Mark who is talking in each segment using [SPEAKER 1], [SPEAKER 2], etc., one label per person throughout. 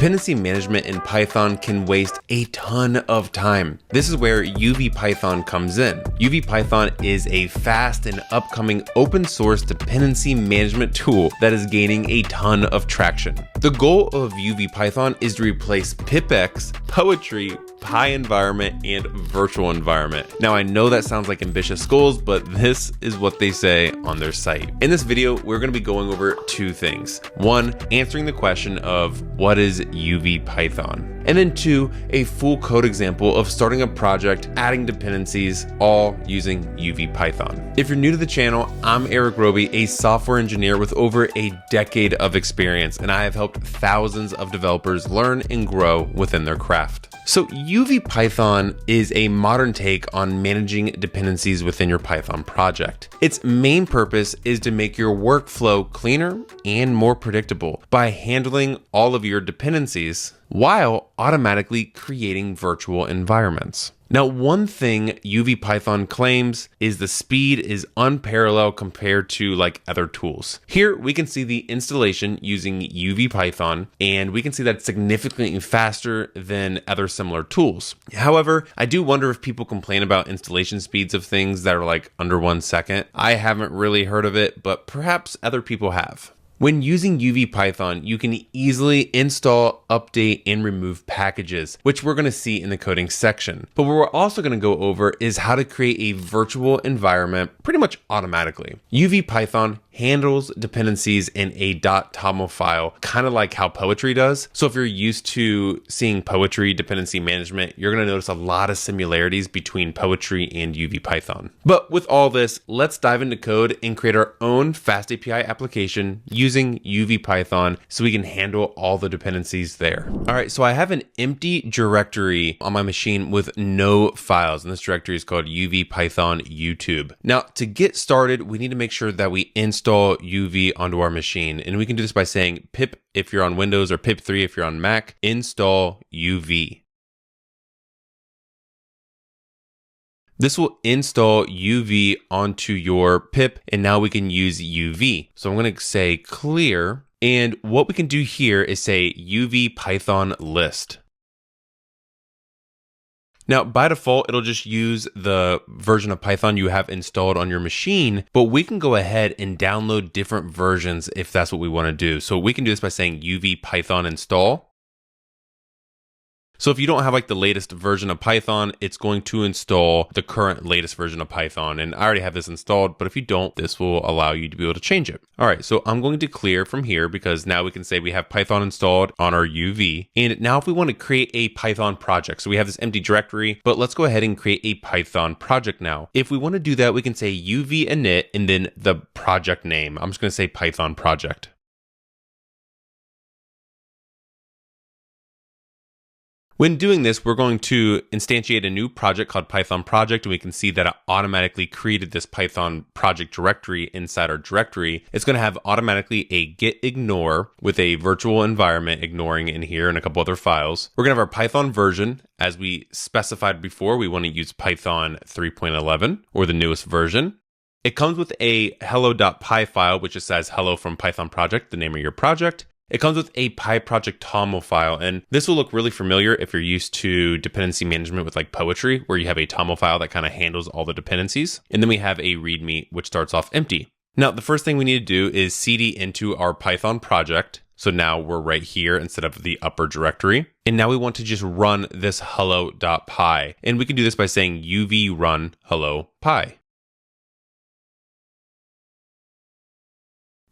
[SPEAKER 1] Dependency management in Python can waste a ton of time. This is where UVPython comes in. UVPython is a fast and upcoming open source dependency management tool that is gaining a ton of traction. The goal of UVPython is to replace pipx, poetry, PyEnvironment, and virtual environment. Now I know that sounds like ambitious goals, but this is what they say on their site. In this video, we're going to be going over two things. One, answering the question of what is UVPython? And then two, a full code example of starting a project, adding dependencies, all using UVPython. If you're new to the channel, I'm Eric Roby, a software engineer with over a decade of experience, and I have helped thousands of developers learn and grow within their craft. So UVPython is a modern take on managing dependencies within your Python project. Its main purpose is to make your workflow cleaner and more predictable by handling all of your dependencies while automatically creating virtual environments. Now, one thing UVPython claims is the speed is unparalleled compared to like other tools. Here we can see the installation using UVPython, and we can see that it's significantly faster than other similar tools. However, I do wonder if people complain about installation speeds of things that are like under 1 second. I haven't really heard of it, but perhaps other people have. When using UVPython, you can easily install, update, and remove packages, which we're going to see in the coding section. But what we're also going to go over is how to create a virtual environment pretty much automatically. UVPython handles dependencies in a .toml file, kind of like how poetry does. So if you're used to seeing poetry dependency management, you're going to notice a lot of similarities between poetry and UVPython. But with all this, let's dive into code and create our own fastapi application using UVPython so we can handle all the dependencies there. All right, so I have an empty directory on my machine with no files, and this directory is called UVPython YouTube. Now, to get started, we need to make sure that we install UV onto our machine, and we can do this by saying pip if you're on Windows or pip3 if you're on Mac, install UV. This will install UV onto your pip, and now we can use UV. So I'm going to say clear, and what we can do here is say UVPython list. Now, by default, it'll just use the version of Python you have installed on your machine, but we can go ahead and download different versions if that's what we want to do. So we can do this by saying UVPython install. So if you don't have like the latest version of Python, it's going to install the current latest version of Python. And I already have this installed, but if you don't, this will allow you to be able to change it. All right, so I'm going to clear from here because now we can say we have Python installed on our UV. And now if we want to create a Python project, so we have this empty directory, but let's go ahead and create a Python project now. If we want to do that, we can say UV init and then the project name. I'm just going to say Python project. When doing this, we're going to instantiate a new project called Python project, and we can see that it automatically created this Python project directory inside our directory. It's going to have automatically a git ignore with a virtual environment ignoring in here and a couple other files. We're going to have our Python version. As we specified before, we want to use Python 3.11 or the newest version. It comes with a hello.py file, which just says hello from Python project, the name of your project. It comes with a PyProject toml file, and this will look really familiar if you're used to dependency management with like poetry, where you have a toml file that kind of handles all the dependencies. And then we have a README, which starts off empty. Now, the first thing we need to do is cd into our Python project. So now we're right here instead of the upper directory. And now we want to just run this hello.py. And we can do this by saying uv run hello.py.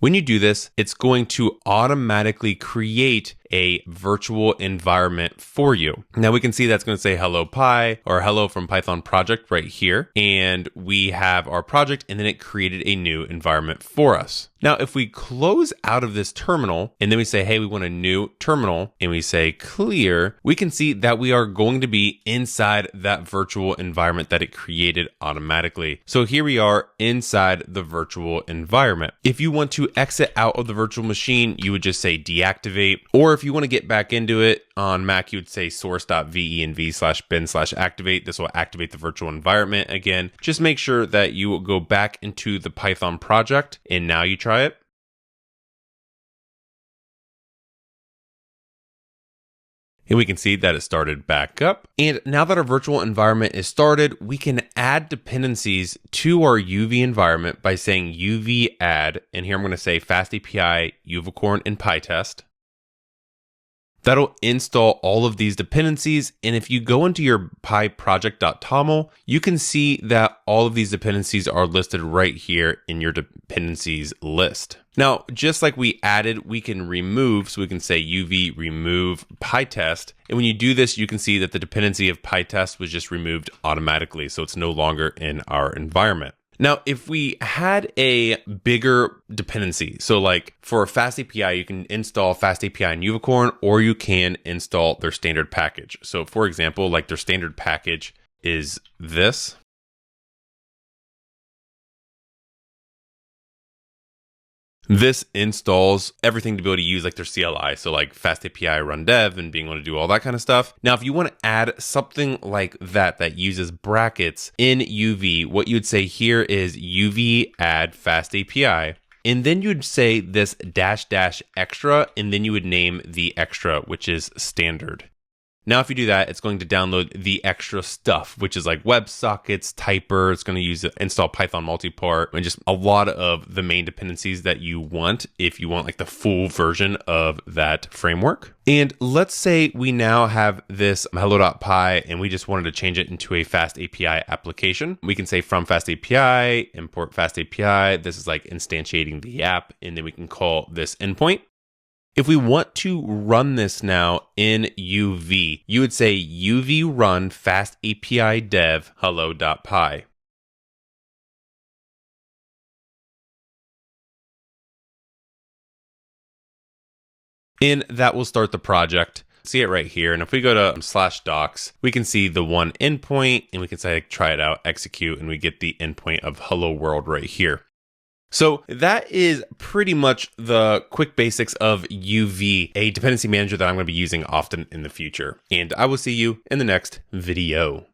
[SPEAKER 1] When you do this, it's going to automatically create a virtual environment for you. Now we can see that's going to say hello py or hello from Python project right here. And we have our project, and then it created a new environment for us. Now, if we close out of this terminal and then we say, hey, we want a new terminal, and we say clear, we can see that we are going to be inside that virtual environment that it created automatically. So here we are inside the virtual environment. If you want to exit out of the virtual machine, you would just say deactivate, or if you want to get back into it on Mac, you would say source.venv/bin/activate. This will activate the virtual environment again. Just make sure that you will go back into the Python project, and now you try it. And we can see that it started back up. And now that our virtual environment is started, we can add dependencies to our UV environment by saying UV add. And here I'm going to say fastapi, uvicorn, and pytest. That'll install all of these dependencies. And if you go into your pyproject.toml, you can see that all of these dependencies are listed right here in your dependencies list. Now, just like we added, we can remove. So we can say UV remove pytest. And when you do this, you can see that the dependency of pytest was just removed automatically. So it's no longer in our environment. Now, if we had a bigger dependency, so like for fastapi, you can install fastapi and uvicorn, or you can install their standard package. So for example, like their standard package is this. This installs everything to be able to use like their CLI. So like fastapi run dev and being able to do all that kind of stuff. Now, if you want to add something like that uses brackets in UV, what you would say here is UV add fastapi. And then you'd say this -- extra, and then you would name the extra, which is standard. Now, if you do that, it's going to download the extra stuff, which is like WebSockets, Typer. It's going to install Python multipart, and just a lot of the main dependencies that you want if you want like the full version of that framework. And let's say we now have this hello.py and we just wanted to change it into a fastapi application. We can say from fastapi, import fastapi. This is like instantiating the app, and then we can call this endpoint. If we want to run this now in UV, you would say UV run fastapi dev hello.py. And that will start the project. See it right here. And if we go to /docs, we can see the one endpoint, and we can say try it out, execute, and we get the endpoint of hello world right here. So that is pretty much the quick basics of UV, a dependency manager that I'm going to be using often in the future. And I will see you in the next video.